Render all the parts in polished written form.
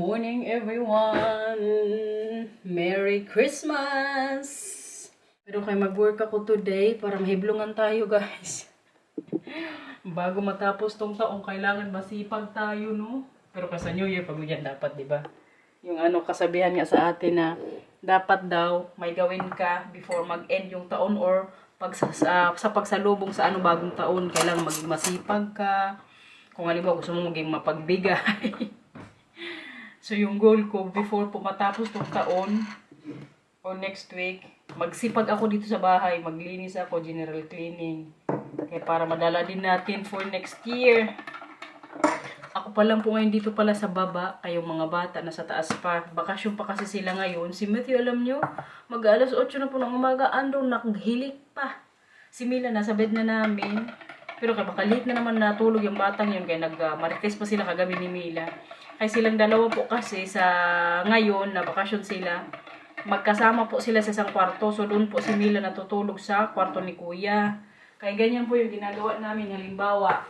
morning, everyone! Merry Christmas! Pero kayo mag-work ako today para mahiblungan tayo, guys. Bago matapos tong taong, kailangan masipag tayo, no? Pero kasi New Year, pamilyan dapat, di ba? Yung kasabihan nga sa atin na dapat daw may gawin ka before mag-end yung taon or sa pagsalubong sa bagong taon, kailangan maging masipag ka. Kung halimbawa gusto mo maging mapagbigay. So yung goal ko before po matapos tong taon o next week, magsipag ako dito sa bahay, maglinis ako, general cleaning. Kaya para madala din natin for next year. Ako pa lang po ngayon dito pala sa baba, kayong mga bata na sa taas pa. Bakasyon pa kasi sila ngayon. Si Matthew, alam nyo, mag-alas 8 na po ng umaga, andong naghilik pa. Si Mila nasa bed na namin. Pero kaya baka late na naman natulog yung batang yun, kaya nag-marites pa sila kagabi ni Mila. Kaya silang dalawa po kasi sa ngayon na bakasyon sila, magkasama po sila sa isang kwarto. So doon po si Mila natutulog sa kwarto ni Kuya. Kaya ganyan po yung ginagawa namin. Halimbawa,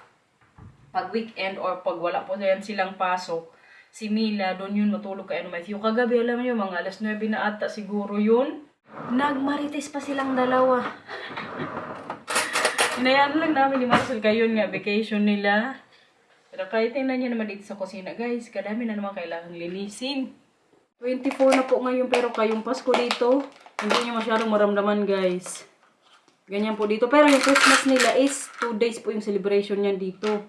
pag weekend or pag wala po silang pasok, si Mila doon yun matulog kay Matthew. Kagabi alam niyo mga alas 9 na ata siguro yun. Nagmarites pa silang dalawa. Hinayaan lang namin ni Marcel kayo nga vacation nila. Pero kahit tingnan nyo naman dito sa kusina, guys, kadami na naman kailangang linisin. 24 na po ngayon, pero kayong Pasko dito, hindi nyo masyadong maramdaman, guys. Ganyan po dito. Pero yung Christmas nila is 2 days po yung celebration niyan dito.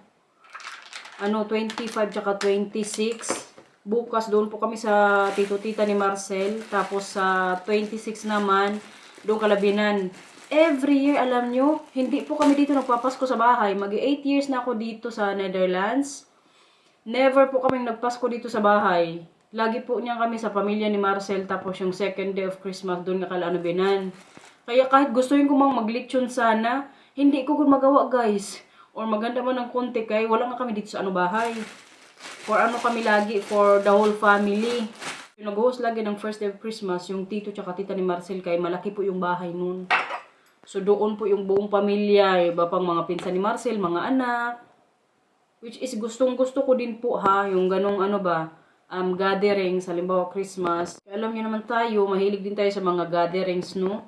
25 tsaka 26. Bukas doon po kami sa tito-tita ni Marcel. Tapos sa 26 naman, doon Kalabinan. Every year, alam nyo, hindi po kami dito nagpapasko sa bahay. Mag-8 years na ako dito sa Netherlands. Never po kaming nagpasko dito sa bahay. Lagi po niya kami sa pamilya ni Marcel. Tapos yung second day of Christmas, doon nga Kalabinan. Kaya kahit gustuin ko mang maglitsyon sana, hindi ko magawa, guys. Or maganda man ng konti kay wala nga kami dito sa bahay. For kami lagi, for the whole family. Yung nag-host lagi ng first day of Christmas, yung tito tsaka tita ni Marcel, kay malaki po yung bahay nun. So doon po yung buong pamilya, iba pang mga pinsan ni Marcel, mga anak. Which is gustong gusto ko din po yung ganong gatherings, halimbawa Christmas. Kaya alam niyo naman tayo, mahilig din tayo sa mga gatherings, no?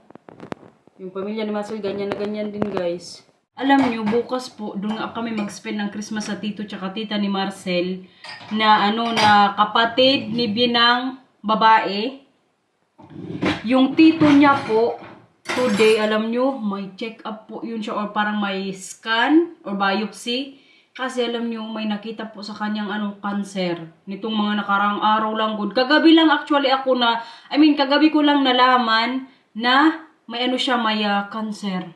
Yung pamilya ni Marcel, ganyan na ganyan din, guys. Alam nyo, bukas po, doon nga kami mag-spend ng Christmas sa tito tsaka tita ni Marcel na na kapatid ni Binang babae. Yung tito niya po, today, alam nyo, may check-up po yun siya or parang may scan or biopsy. Kasi alam nyo, may nakita po sa kanyang cancer. Nitong mga nakarang araw lang good. Kagabi lang actually ako kagabi ko lang nalaman na may may cancer.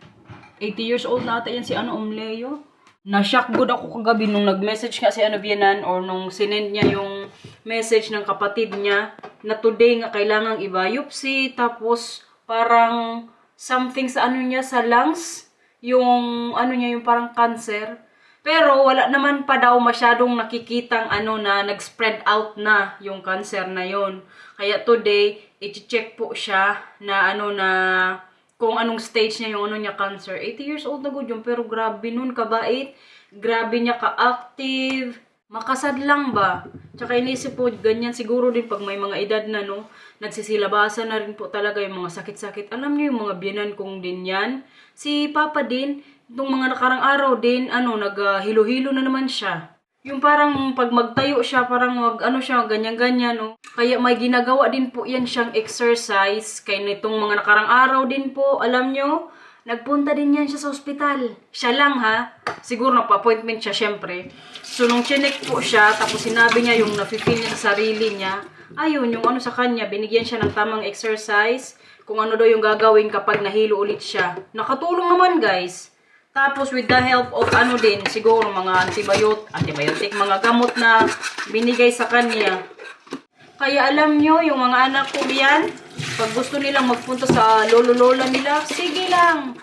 80 years old na ata yan si Umleo. Na-shock good ako kagabi nung nag-message nga si Bianan or nung sinend niya yung message ng kapatid niya na today nga kailangang i-biopsy tapos parang something sa niya sa lungs, yung yung parang cancer. Pero wala naman pa daw masyadong nakikitang na nag-spread out na yung cancer na yon. Kaya today, i-check po siya na na kung anong stage niya yung niya cancer. 80 years old na good yun, pero grabe nun kabait, grabe niya ka-active, makasad lang ba? Tsaka inisip po, ganyan siguro din pag may mga edad na nagsisilabasan na rin po talaga yung mga sakit-sakit. Alam niyo yung mga biyanan kong din yan. Si Papa din, itong mga nakarang araw din, naghilo-hilo na naman siya. Yung parang pag magtayo siya, parang siya, ganyan-ganyan, no? Kaya may ginagawa din po yan siyang exercise. Kaya nitong mga nakarang araw din po, alam nyo, nagpunta din yan siya sa ospital. Siya lang siguro nagpa-appointment siya syempre. So nung chinek po siya, tapos sinabi niya yung nafe-feel niya sa sarili niya, ayun, yung sa kanya, binigyan siya ng tamang exercise, kung daw yung gagawin kapag nahilo ulit siya. Nakatulong naman, guys. Tapos with the help of din, siguro mga antibiotic, mga gamot na binigay sa kanya. Kaya alam nyo, yung mga anak ko yan, pag gusto nilang magpunta sa lolo-lola nila, sige lang.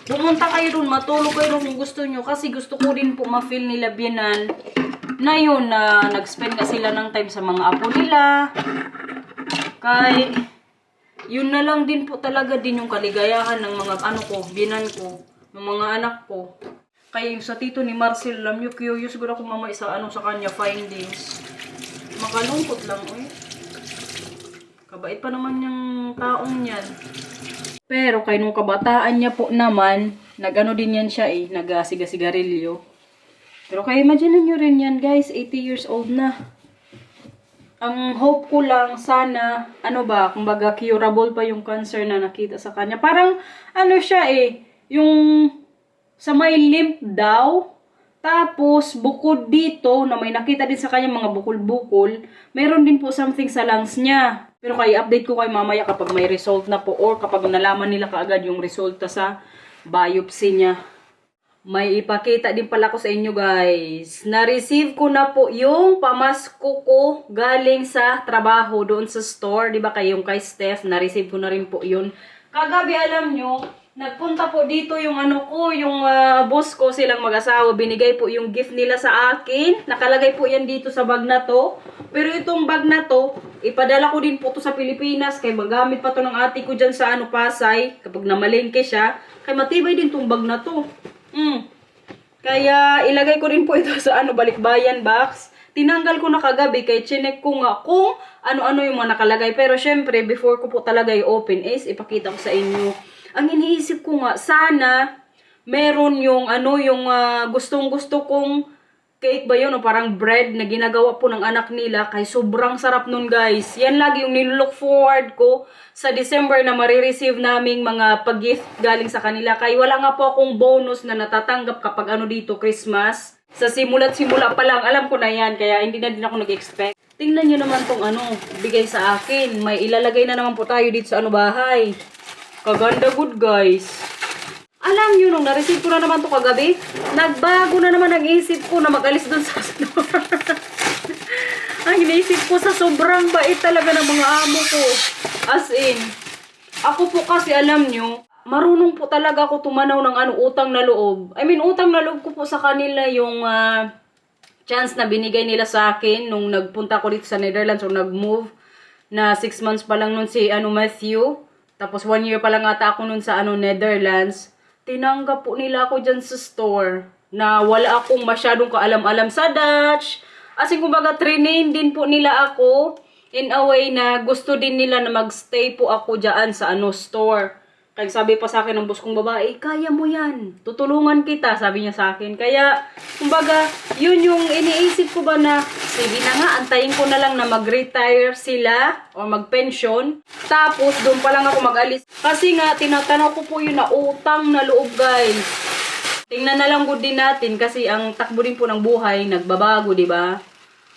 Pumunta kayo dun, matulog kayo dun kung gusto nyo. Kasi gusto ko rin po ma-feel nila biyanan na yun, na nag-spend ka sila ng time sa mga apo nila. Kay, yun na lang din po talaga din yung kaligayahan ng mga biyanan ko. Ng mga anak ko. Kaya yung sa tito ni Marcel, alam nyo, curious siguro kung sa kanya findings. Makalungkot lang, eh. Kabait pa naman yung taong yan. Pero kay nung kabataan niya po naman, nag-ano din yan siya eh, nag-sigarilyo. Pero kaya imagine nyo rin yan guys, 80 years old na. Ang hope ko lang sana, ano ba, kumbaga curable pa yung cancer na nakita sa kanya. Parang ano siya eh, yung sa may lymph daw. Tapos, bukod dito, na may nakita din sa kanya mga bukol-bukol, meron din po something sa lungs niya. Pero kaya update ko kay mamaya kapag may result na po or kapag nalaman nila kaagad yung resulta sa biopsy niya. May ipakita din pala ko sa inyo guys. Na-receive ko na po yung pamasko ko galing sa trabaho doon sa store. Diba kayong kay Steph, na-receive ko na rin po yun. Kagabi alam nyo, nagpunta po dito yung ano ko, yung boss ko, silang mag-asawa. Binigay po yung gift nila sa akin. Nakalagay po yan dito sa bag na to. Pero itong bag na to, ipadala ko din po to sa Pilipinas. Kaya magamit pa to ng ate ko dyan sa ano, Pasay. Kapag namalengke siya. Kaya matibay din tong bag na to. Kaya ilagay ko rin po ito sa ano, balikbayan box. Tinanggal ko na kagabi kaya chinek ko nga kung ano-ano yung mga nakalagay. Pero syempre, before ko po talaga i-open is, ipakita ko sa inyo. Ang iniisip ko nga, sana meron yung ano, yung gustong-gusto kong cake ba yun o parang bread na ginagawa po ng anak nila. Kaya sobrang sarap nun guys. Yan lagi yung nilook forward ko sa December na marireceive naming mga pag-gift galing sa kanila. Kaya wala nga po akong bonus na natatanggap kapag ano dito, Christmas. Sa simula't-simula pa lang, alam ko na yan. Kaya hindi na din ako nag-expect. Tingnan nyo naman tong ano, bigay sa akin. May ilalagay na naman po tayo dito sa ano bahay. Kaganda good guys. Alam nyo, nung na-receive ko na naman to kagabi, nagbago na naman ang isip ko na mag-alis dun sa store. Ang iniisip ko sa sobrang bait talaga ng mga amo ko. As in, ako po kasi alam nyo, marunong po talaga ako tumanaw ng ano, utang na loob. I mean, utang na loob ko po sa kanila yung chance na binigay nila sa akin nung nagpunta ko dito sa Netherlands o nag-move na 6 months pa lang nun si ano, Matthew. Tapos 1 year pa lang ata ako nun sa ano, Netherlands. Tinanggap po nila ako dyan sa store na wala akong masyadong kaalam-alam sa Dutch. As in, kumbaga, train din po nila ako in a way na gusto din nila na magstay po ako dyan sa ano, store. Kaya sabi pa sa akin ng boss kong babae, kaya mo yan. Tutulungan kita, sabi niya sa akin. Kaya, kumbaga, yun yung iniisip ko ba na, sige na nga, antayin ko na lang na mag-retire sila o mag-pension. Tapos, doon pa lang ako mag-alis. Kasi nga, tinatanaw ko po yun na utang na loob, guys. Tingnan na lang good din natin kasi ang takbo din po ng buhay, nagbabago, di ba?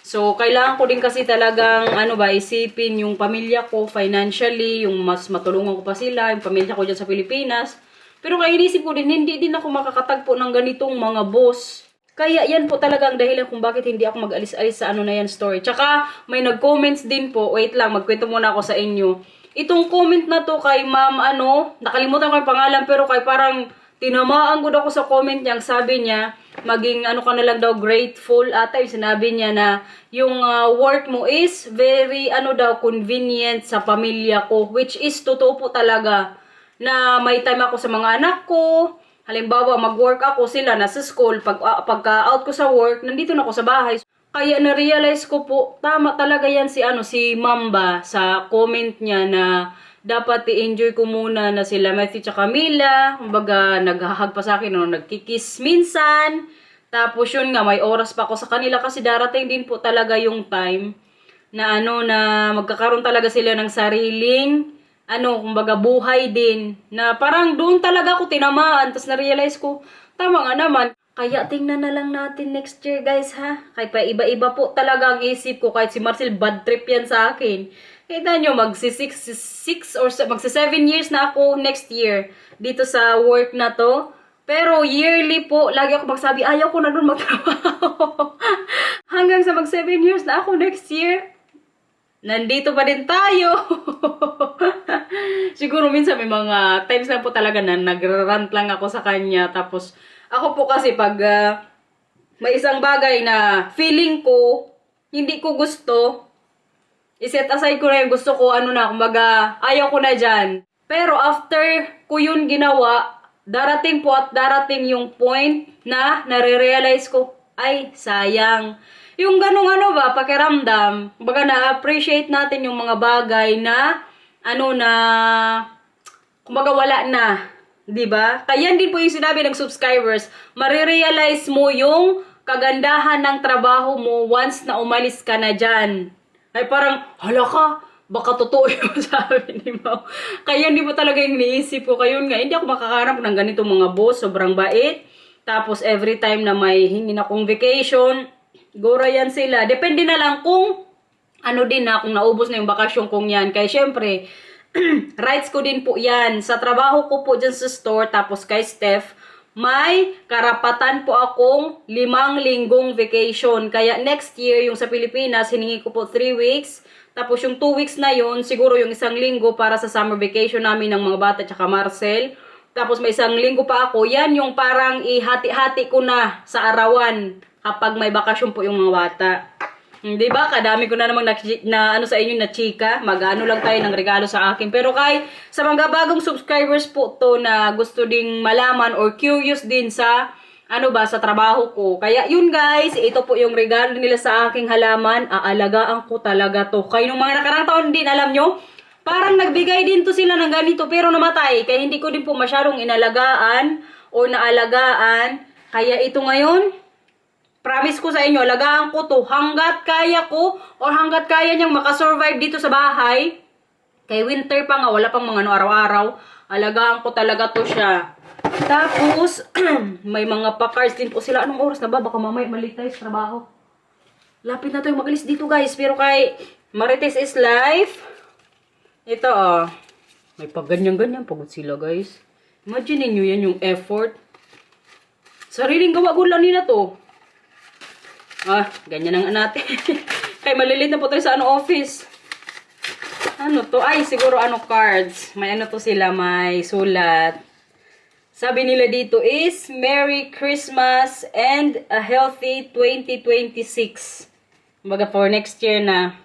So, kailangan ko din kasi talagang, ano ba, isipin yung pamilya ko financially, yung mas matulungan ko pa sila, yung pamilya ko dyan sa Pilipinas. Pero kaya inisip ko din, hindi din ako makakatagpo ng ganitong mga boss. Kaya yan po talaga ang dahilan kung bakit hindi ako mag-alis-alis sa ano na yan story. Tsaka, may nag-comments din po, wait lang, magkwento muna ako sa inyo. Itong comment na to kay ma'am, ano, nakalimutan ko yung pangalan, pero kay parang tinamaan ko ako sa comment niya, ang sabi niya, maging ano ka na lang daw grateful ata yung sinabi niya na yung work mo is very ano daw convenient sa pamilya ko, which is totoo po talaga na may time ako sa mga anak ko. Halimbawa mag-work ako, sila nasa school, pagka out ko sa work nandito na ako sa bahay. Kaya na-realize ko po tama talaga yan si ano, si Mamba sa comment niya na dapat i-enjoy ko muna na sila Matthew tsaka Camila. Kumbaga, naghahag pa sa akin, no? Nagkikiss minsan. Tapos yun nga, may oras pa ako sa kanila kasi darating din po talaga yung time na ano, na magkakaroon talaga sila ng sariling, ano, kumbaga buhay din. Na parang doon talaga ako tinamaan. Tapos na-realize ko, tama nga naman. Kaya tingnan na lang natin next year guys ha. Kahit pa iba-iba po talaga ang isip ko. Kahit si Marcel bad trip yan sa akin. Kita nyo, magsi-6 or magsi-7 years na ako next year dito sa work na to. Pero yearly po, lagi ako magsabi, ayaw ko na doon magtrabaho. Hanggang sa mag-7 years na ako next year, nandito pa din tayo. Siguro minsan may mga times na po talaga na nagrarant lang ako sa kanya. Tapos ako po kasi pag may isang bagay na feeling ko, hindi ko gusto, iset aside ko na yung gusto ko, ano na, kumbaga, ayaw ko na dyan. Pero after ko yun ginawa, darating po at darating yung point na nare-realize ko, ay, sayang. Yung ganong ano ba, pakiramdam. Baga na-appreciate natin yung mga bagay na, ano na, kumbaga wala na. 'Di ba? Kaya din po yung sinabi ng subscribers, marirealize mo yung kagandahan ng trabaho mo once na umalis ka na dyan. Ay parang, hala ka, baka totoo yung sabi ni Mau. Kaya hindi mo talaga yung iniisip ko. Kayo nga, hindi ako makakarap ng ganitong mga boss. Sobrang bait. Tapos every time na may hingin akong vacation, gora yan sila. Depende na lang kung ano din na, kung naubos na yung bakasyon kong yan. Kaya syempre, rights ko din po yan. Sa trabaho ko po dyan sa store, tapos kay Steph, may karapatan po akong 5 linggong vacation. Kaya next year, yung sa Pilipinas, hiningi ko po 3 weeks. Tapos yung 2 weeks na yun, siguro yung 1 linggo para sa summer vacation namin ng mga bata tsaka Marcel. Tapos may 1 linggo pa ako. Yan yung parang ihati-hati ko na sa arawan kapag may bakasyon po yung mga bata. Di ba? Kadami ko na namang na ano sa inyo na chika. Mag-ano lang tayo ng regalo sa akin. Pero kay sa mga bagong subscribers po to na gusto ding malaman or curious din sa ano ba sa trabaho ko. Kaya yun guys, ito po yung regalo nila sa aking halaman. Aalagaan ko talaga to. Kaya nung mga nakarang taon din, alam nyo, parang nagbigay din to sila ng ganito pero namatay. Kaya hindi ko din po masyadong inalagaan o naalagaan. Kaya ito ngayon, promise ko sa inyo, alagaan ko to hanggat kaya ko or hanggat kaya niyang makasurvive dito sa bahay. Kay winter pa nga, wala pang mga araw-araw. Alagaan ko talaga to siya. Tapos, may mga pa-cards din po sila. Anong oras na ba? Baka mamaya mali tayo sa trabaho. Lapit na tayo magalis dito guys. Pero kay Marites is Life, ito may pag-ganyan-ganyan. Pagod sila guys. Imagine niyo yan yung effort. Sariling gawa-gawa lang nila to. Ganyan ang natin. Kay malilit na po tayo sa office. Ano to? Ay, siguro cards. May ano to sila, may sulat. Sabi nila dito is, Merry Christmas and a healthy 2026. Kumbaga for next year na.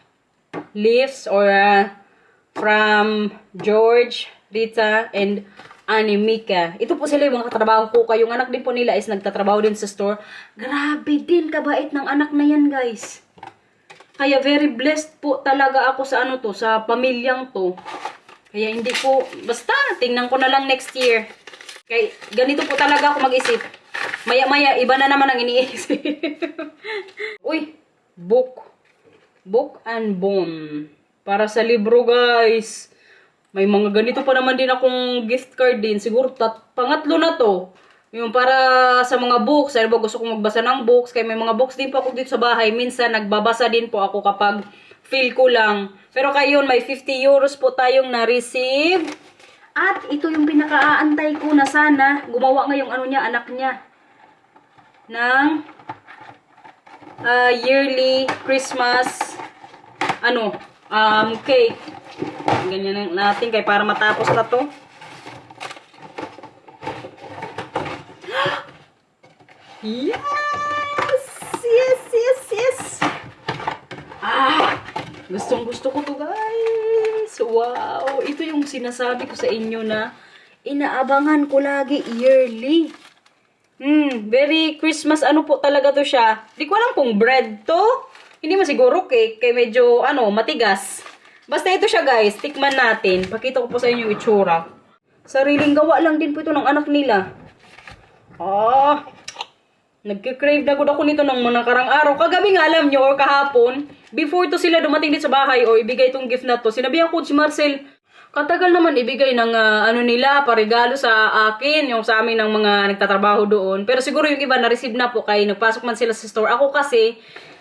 Leaves or from George, Rita, and Animika. Ito po sila yung mga katrabaho ko. Yung anak din po nila is nagtatrabaho din sa store. Grabe din, kabait ng anak na yan, guys. Kaya very blessed po talaga ako sa sa pamilyang to. Kaya hindi ko, basta, tingnan ko na lang next year. Kaya ganito po talaga ako mag-isip. Maya-maya, iba na naman ang iniisip. Uy, book. Book and Bone. Para sa libro, guys. May mga ganito pa naman din akong gift card din. Siguro pangatlo na to. Yung para sa mga books. Ano ba gusto kong magbasa ng books. Kaya may mga books din po ako dito sa bahay. Minsan nagbabasa din po ako kapag feel ko lang. Pero kayo may 50 euros po tayong na-receive. At ito yung pinaka-aantay ko na sana. Gumawa nga yung anak niya. Ng yearly Christmas cake. Ganyan natin kay para matapos na to. Yes! Yes, yes, yes! Gustong gusto ko to guys. Wow! Ito yung sinasabi ko sa inyo na inaabangan ko lagi yearly. Very Christmas po talaga to siya. Di ko alam kung bread to. Hindi mo siguro cake. Kaya medyo matigas. Basta ito siya guys. Tikman natin. Pakita ko po sa inyo yung itsura. Sariling gawa lang din po ito ng anak nila. Nagkikrave na ako nito ng mga nakarang araw. Kagabi nga alam nyo or kahapon. Before to sila dumating dito sa bahay o ibigay itong gift na to. Sinabihan ko si Marcel. Katagal naman ibigay ng nila, parigalo sa akin, yung sa amin ng mga nagtatrabaho doon. Pero siguro yung iba na-receive na po kaya nagpasok man sila sa store. Ako kasi,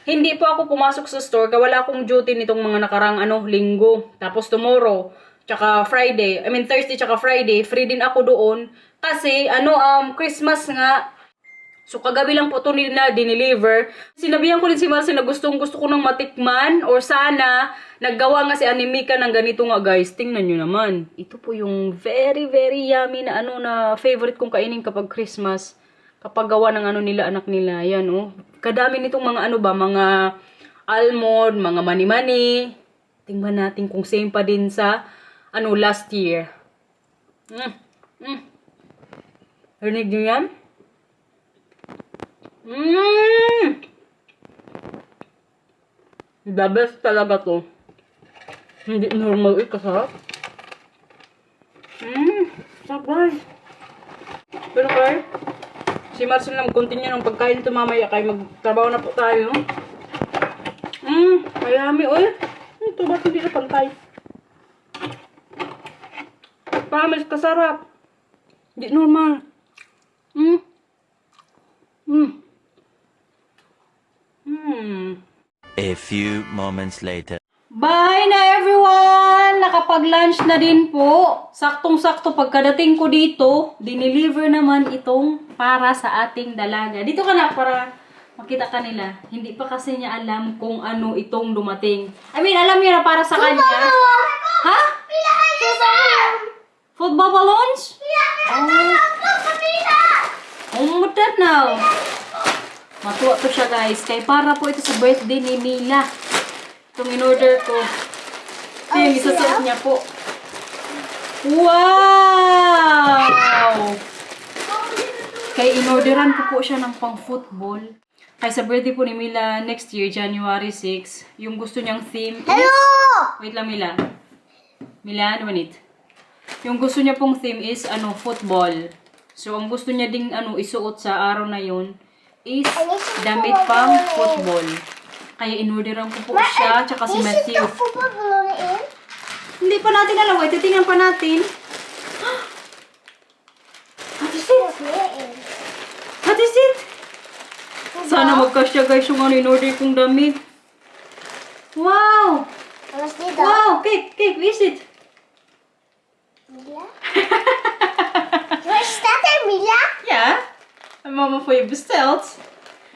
hindi po ako pumasok sa store kaya wala akong duty nitong mga nakarang linggo. Tapos tomorrow, tsaka Friday, Thursday tsaka Friday, free din ako doon. Kasi, Christmas nga. So, kagabi lang po ito dineliver. Sinabihan ko rin si Marcel na gusto ko nang matikman or sana naggawa nga si Animika ng ganito nga guys. Tingnan nyo naman. Ito po yung very, very yummy na na favorite kong kainin kapag Christmas. Kapag gawa ng nila, anak nila. Yan Kadami nitong mga mga almond, mga mani-mani. Tingnan natin kung same pa din sa last year. Rinig nyo yan? The best talaga to. Hindi normal. Kasarap. Sarap guys. Pero kay, si Marcel na mag-continue ng pagkain ito mamaya kay magtrabaho na po tayo. Kayami, oy. Ito ba't hindi na pantay? Promise, kasarap. Hindi normal. A few moments later. Bye na everyone! Nakapag-lunch na din po. Saktong-sakto pagkadating ko dito, dineliver naman itong para sa ating dalaga. Dito ka na para makita ka nila. Hindi pa kasi niya alam kung ano itong dumating. I mean, alam niya na para sa kanya. Ha? Football balloons? Oh, that now. Matuwa to siya guys. Kaya para po ito sa birthday ni Mila. Itong in-order ko. Ito yung isasuot niya po. Wow! Kaya in-orderan ko po siya ng pang-football. Kaya sa birthday po ni Mila next year, January 6, yung gusto niyang theme is... Wait lang Mila. Mila, 1 minute. Yung gusto niya pong theme is football. So, ang gusto niya ding isuot sa araw na yun is damit pang football. Kaya in-orderan ko po siya, tsaka si Matthew. Hindi pa natin alam, wait, titingnan pa natin. What is it? What is it? Sana magkasya guys yung in-order kong damit. Wow! Wow, cake, visit. Mila? Yeah. Mama for you besteld.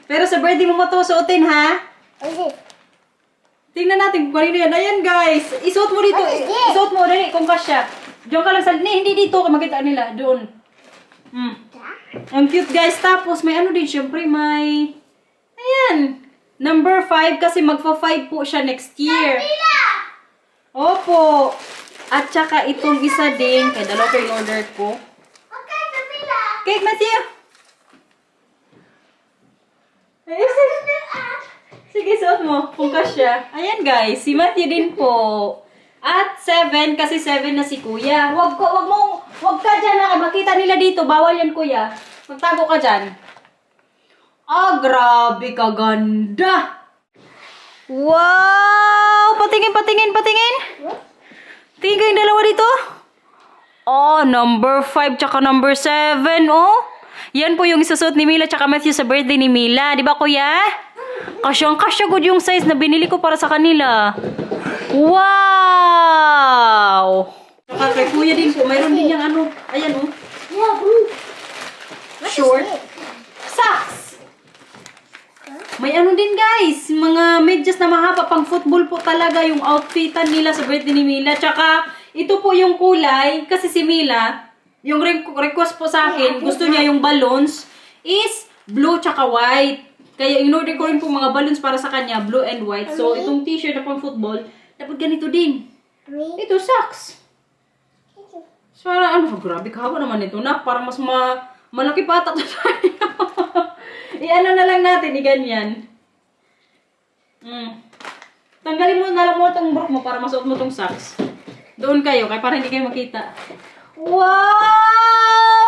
Pero sa birthday mo to suotin ha? Tingnan natin kung kanino yan. Ayan guys. Isuot mo dito. Isuot mo. Dali kung kasya. Diyan ka lang sa... Hindi dito. Makita nila. Doon. Ang cute guys. Tapos may din syempre. May... Ayan. Number 5 kasi magpa-5 po siya next year. Opo. At saka itong isa din. Kaya dalawa ko yung order ko. Cake, Matthew. Sige, suot mo. Kung kasya. Ayan guys, si Matthew din po. At 7, kasi 7 na si Kuya. Wag ka dyan ha. Makita nila dito. Bawal yan, Kuya. Magtago ka dyan. Grabe ka ganda. Wow! Patingin. Tingin kayong dalawa dito. Number 5 tsaka number 7, Yan po yung isusuot ni Mila tsaka Matthew sa birthday ni Mila. Di ba, Kuya? Kasyang-kasya good yung size na binili ko para sa kanila. Wow! Saka kay Kuya din po. Mayroon din yung Ayan, Short. Socks. May din, guys. Mga medyas na mahaba pang football po talaga yung outfitan nila sa birthday ni Mila. Tsaka, ito po yung kulay. Kasi si Mila, yung request po sa akin, gusto niya yung balloons is blue tsaka white. Kaya in-order ko rin po mga balloons para sa kanya, blue and white. So, itong t-shirt na pang football, dapat ganito din. Ito, socks. So, grabe kahaba naman ito na. Parang mas malaki pa ata ito tayo. I-ano na lang natin, ganyan. Tanggalin mo na lang mo itong brook mo para masuot mo itong socks. Doon kayo, kaya para hindi kayo makita. Wow!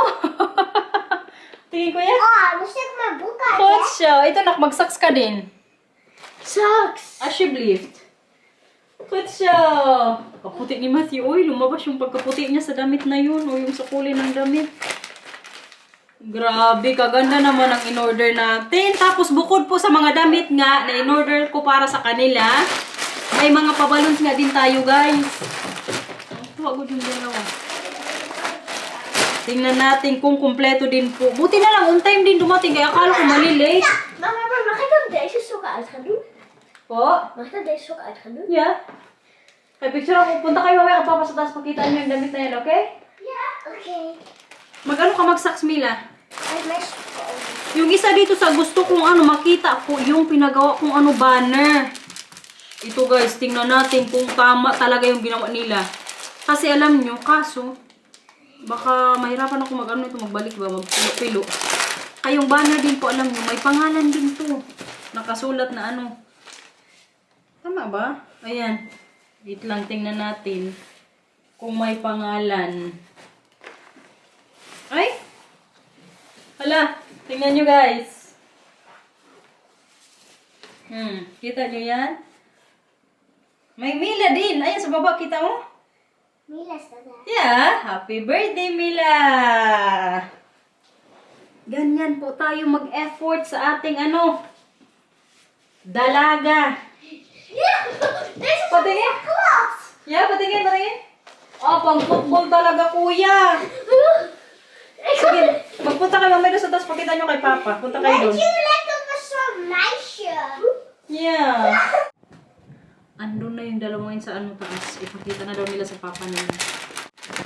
Tingin ko yan. Gusto ko mabuka. Hot siya. Ito, magsocks ka din. Socks. Ashiblift. Hot siya. Kaputi ni Matthew. Uy, lumabas yung pagkaputi niya sa damit na yun. O yung sa kulay ng damit. Grabe, kaganda naman ang in-order natin. Tapos bukod po sa mga damit nga na in-order ko para sa kanila, may mga pabalons nga din tayo, guys. Wag yung dalawa. Tingnan natin kung kumpleto din po. Buti na lang, on time din dumating. Kaya akala ko malilate. Mama, mag ik hem deze sokken uit gaan doen? Po? Mag ik deze sokken uit gaan doen? Yeah. Kaya picture ako. Punta kayo mamaya kapag sa taas pakita niyo yung damit na yan, okay? Ja. Oké. Mag-ano ka mag-socks, Mila? Uit mijn sokken. Yung isa dito sa gusto kong makita ko, yung pinagawa kong banner. Ito guys, tingnan natin kung tama talaga yung ginawa nila. Kasi alam nyo, kaso, baka mahirapan ako magbalik ba, magpilo-pilo. Kayong banner din po, alam nyo, may pangalan din to. Nakasulat na Tama ba? Ayan. Wait lang, tingnan natin. Kung may pangalan. Ay! Hala! Tingnan nyo guys. Kita nyo yan? May Mila din. Ayan, sa baba, kita mo? Mila sana. Yeah, happy birthday, Mila! Ganyan po tayo mag-effort sa ating dalaga. Yeah! This is Patingin? class! Yeah, patingin. Oh, pang football talaga, kuya. Sige, magpunta kayo mamaya doon sa taas. Pakita nyo kay Papa. Punta kayo doon. You like them so nice. Yeah. Andun na yung dalawang yun sa taas. Ipakita na daw nila sa Papa nila.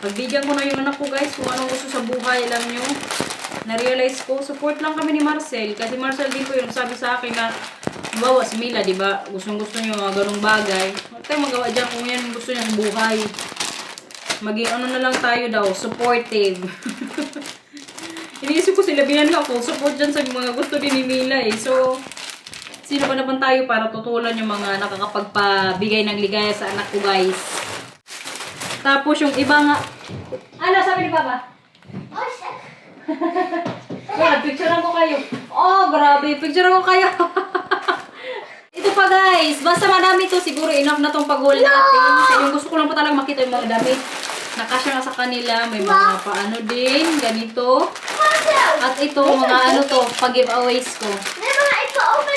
Pagbigyan ko na yung anak ko guys kung anong gusto sa buhay. Alam nyo, na-realize ko, support lang kami ni Marcel. Kasi Marcel din po yung sabi sa akin na bawa si Mila, di ba? Gustong-gusto niyo mga ganung bagay. Huwag tayong magawa dyan kung yan gusto niya sa buhay. Maging na lang tayo daw, supportive. Iniisip ko sila, binanla ko, support dyan sa mga gusto din ni Mila eh. So, sino ba naman tayo para tutulan yung mga nakakapagpabigay ng ligaya sa anak ko guys. Tapos yung iba nga, ano sabi ni Papa? Oh, shit. Picturean ko kayo. Oh, grabe, picturean ko kayo. Ito pa guys, basta madami to, siguro enough na tong pag-haul natin. Yung gusto ko lang po talaga makita yung mga damit. Nakasya nga sa kanila, may mga paano din, ganito. At ito, mga pag-giveaways ko.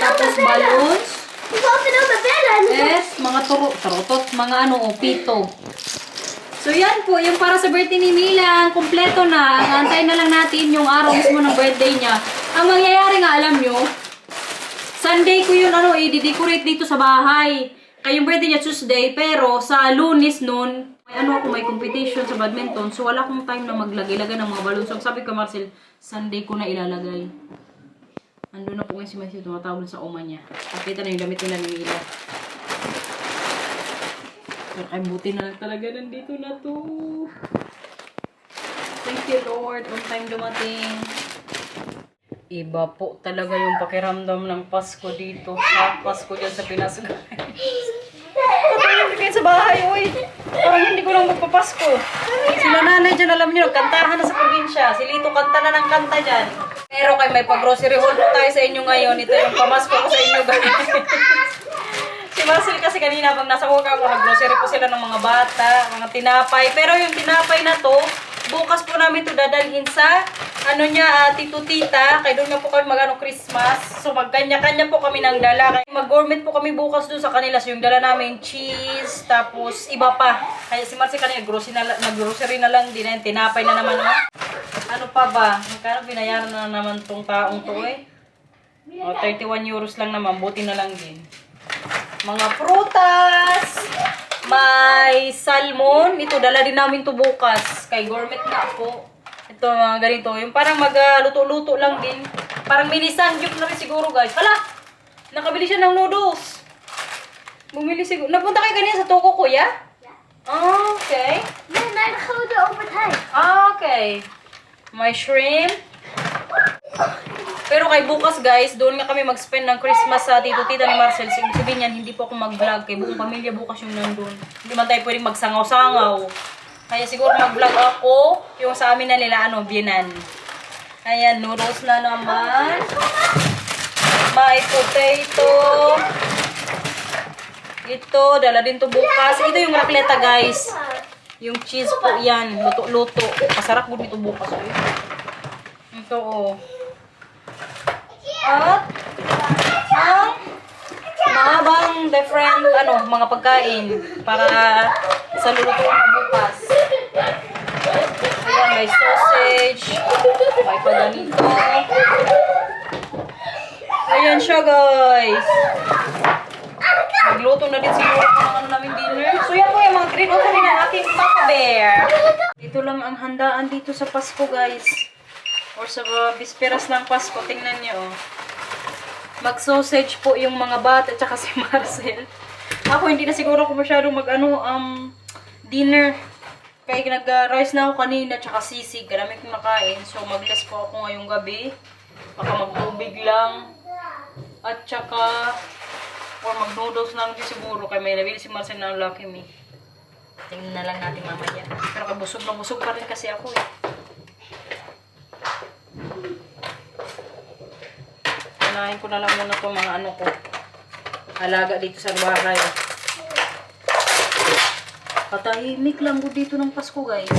Tapos balloons. Yes, mga tarotot, mga pito. So yan po, yung para sa birthday ni Mila, kompleto na. Antayin na lang natin yung araw mismo ng birthday niya. Ang mangyayari nga, alam nyo, Sunday ko yun, i-decorate dito sa bahay. Kaya yung birthday niya Tuesday, pero sa Lunes nun, may competition sa badminton. So wala akong time na maglagay-lagay ng mga balloons. So sabi ko, Marcel, Sunday ko na ilalagay. Andun na po ngayon si Marcel, tumatawag sa oma niya. Pakita na yung damit nila ni Mila. Pero ay buti na lang talaga nandito na to. Thank you Lord, on time dumating. Iba po talaga yung pakiramdam ng Pasko dito. Sa Pasko dyan sa Pinas guys. Patayang kayo sa bahay, uy. Parang hindi ko lang magpapasko. Sila nanay dyan, alam nyo, kantahan na sa probinsya. Si Lito kanta na ng kanta dyan. Pero kay may pag-grocery haul po tayo sa inyo ngayon. Ito yung pamasko ko sa inyo guys. Si Marcel kasi kanina pag nasa work ako, nag-grocery po sila ng mga bata, mga tinapay. Pero yung tinapay na to, bukas po namin to dadalhin sa Tito Tita. Kaya doon nga po kami Christmas. So magkanya-kanya po kami ng dala. Mag-gourmet po kami bukas doon sa kanila. So yung dala namin cheese, tapos iba pa. Kaya si Marcel kanina nag-grocery na lang din. Tinapay na naman. Ano pa ba? Magkano binayaran na naman tong taong to eh? 31 euros lang naman. Buti na lang din. Mga prutas. May salmon. Ito, dala din namin to bukas. Kay gourmet na po. Ito, mga ganito. Yung parang mag-luto-luto lang din. Parang mini sangyup na rin siguro, guys. Hala! Nakabili siya ng noodles. Bumili siguro. Nagpunta kayo kanina sa toko, kuya? Oh, okay. Okay. May shrimp. Pero kay bukas guys, doon nga kami mag-spend ng Christmas sa Tito Tita ni Marcel. Sabihin niyan, hindi po ako mag-vlog. Kay buong pamilya bukas yung nandun. Hindi man tayo pwedeng magsangaw-sangaw. Kaya siguro mag-vlog ako. Yung sa amin na nila, Bienan. Ayan, noodles na naman. May potato. Ito, dala din to bukas. Ito yung raclette guys. Yung cheese po yan. Luto-luto. Masarap po dito bukas. Ito At ang mahabang different mga pagkain para sa lulutuin na bukas. Ayan, may sausage, may paganito. Ayan siya guys. Magluto na din siguro ng namin dinner. So yan po yung mga green offering ng ating Papa Bear. Ito lang ang handaan dito sa Pasko guys. Or sa bisperas ng Pasko, tingnan niyo Mag-sausage po yung mga bata at saka si Marcel. Ako hindi na siguro ako masyadong dinner. Kaya nag-rice na ako kanina at saka sisig. Karami kong nakain. So mag-less po ako ngayong gabi. Baka magtubig lang. At saka Or mag-noodles na lang din siguro. Kaya may nabili si Marcel na Lucky Me. Tingnan na lang natin mamaya. Pero kabusog na busog pa rin kasi ako eh. Unahin ko na lang muna itong mga ano ko. Alaga dito sa bahay. Katahimik lang ko dito ng Pasko, guys.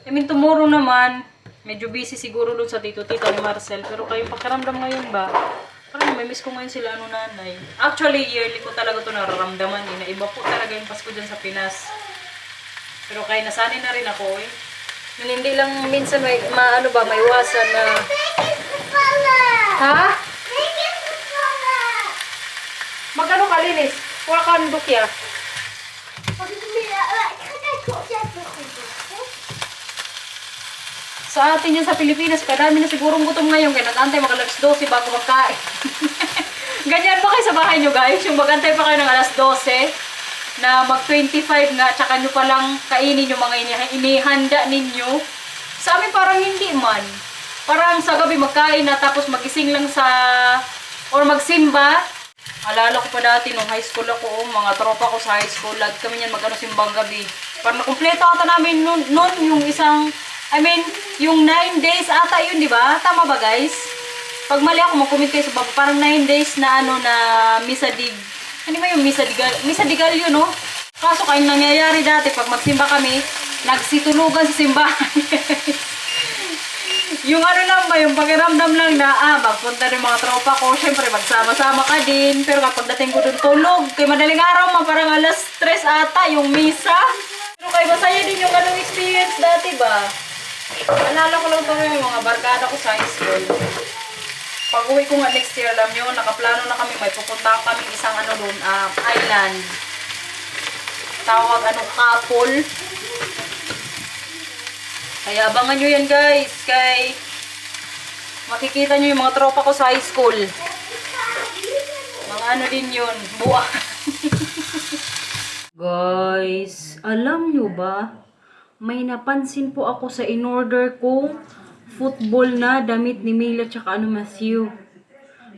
I mean, tomorrow naman, medyo busy siguro dun sa tito-tito ni Marcel. Pero kayong pakiramdam ngayon ba? Parang may miss ko ngayon sila nanay. Actually, yearly ko talaga ito nararamdaman. Na iba po talaga yung Pasko dyan sa Pinas. Pero kaya nasanay na rin ako eh. Yung hindi lang minsan may, may iwasan na... Ha? Magkano kalinis? Wala ka nandok ya. Sa atin yan sa Pilipinas, kadami na sigurong gutom ngayon. Kaya nag-antay mga alas 12 bago magkain. Ganyan ba kayo sa bahay nyo, guys? Yung mag-antay pa kayo ng alas 12 na mag-25 nga, tsaka nyo palang kainin yung mga inihanda ninyo. Sa amin parang hindi man. Parang sa gabi magkain na tapos magising lang sa... or magsimba. Alala ko pa dati nung high school ako, mga tropa ko sa high school, lag kami yan mag-ano simbang gabi. Parang nakumpleto ata namin nun yung isang... yung 9 days ata yun, di ba? Tama ba, guys? Pag mali ako, mag-comment kayo sa baba. Parang 9 days na na misadig. Ano ba yung misadigal yun, no? Kaso kayong nangyayari dati, pag magsimba kami, nagsitulugan sa simbahan. Yung lang ba, yung pakiramdam lang na, magpunta ng mga tropa ko, syempre magsama-sama ka din. Pero kapag dating ko dun tulog, kay madaling araw, parang alas 3 ata yung misa. Pero kayo masaya din yung experience dati ba? Alala ko lang ito yung mga barkada ko sa high school. Pag uwi ko nga next year, alam nyo, nakaplano na kami, may pupuntahan kami isang doon, island. Tawag, Kapol. Kaya abangan nyo yan, guys. Kay makikita nyo yung mga tropa ko sa high school. Mga din yun, buwan. Guys, alam nyo ba? May napansin po ako sa in-order kong football na damit ni Mila tsaka Matthew.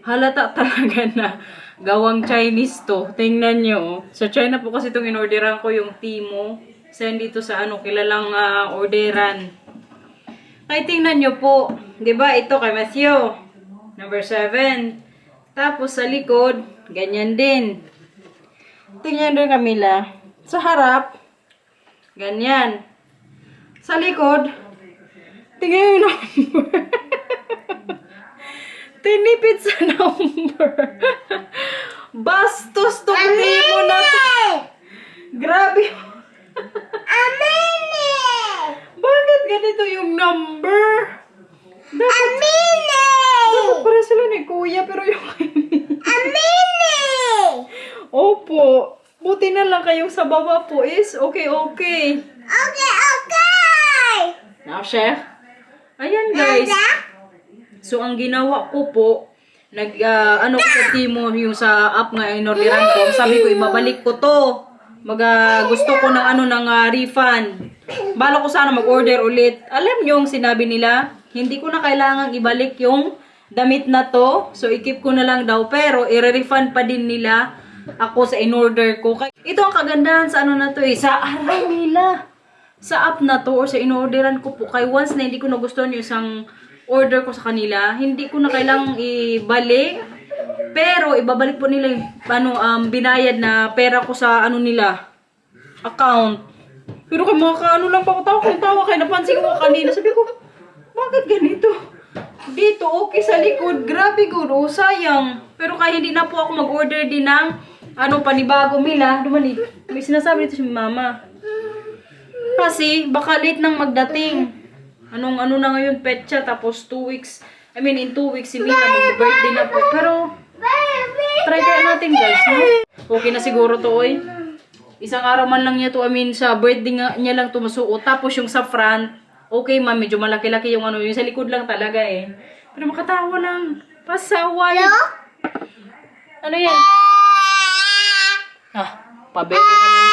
Halata talaga na gawang Chinese to. Tingnan nyo. Oh. Sa China po kasi itong in-orderan ko yung Timo. Send dito sa kilalang orderan. Kaya tingnan nyo po. Diba ito kay Matthew. Number 7. Tapos sa likod, ganyan din. Tingnan din Camila. Sa harap, ganyan. Sa likod, tingnan yung number. Tinipid sa number. Bastos to mo na to. Grabe. Bakit ganito yung number? Dapat para sila ni Kuya, pero yung Opo. Buti na lang kayong sa baba po is okay. Now, chef. Ayan, guys. So, ang ginawa ko po, ko sa Timo, yung sa app nga inorderan ko, sabi ko, ibabalik ko to. Gusto ko ng refund. Bala ko sana mag-order ulit. Alam nyo yung sinabi nila, hindi ko na kailangang ibalik yung damit na to. So, i-keep ko na lang daw. Pero, i-refund pa din nila ako sa in-order ko. Ito ang kagandahan sa na to eh. Sa araw nila. Sa app na to or sa in-orderan ko po. Kaya once na hindi ko nagustuhan yung isang order ko sa kanila, hindi ko na kailangang ibalik. Pero, ibabalik po nila yung binayad na pera ko sa nila. Account. Pero kay mga lang pa ko tawa kaya napansin ko kanina. Sabi ko, bakit ganito? Dito, okay sa likod. Grabe good. Sayang. Pero kaya hindi na po ako mag-order din ng panibago Mila. Dumali. May sinasabi dito si mama. Kasi, baka late nang magdating. Na ngayon, petsa. Tapos 2 weeks. in 2 weeks si Mila mag-birthday na po. Pero, try kaya natin guys. No? Okay na siguro to oy. Isang araw man lang niya to. Sa birthday niya lang to masuot. Tapos yung sa front, okay ma, medyo malaki-laki yung yung sa likod lang talaga eh. Pero makatawa lang. Pasaway. Ano yan? Pabebe ka na.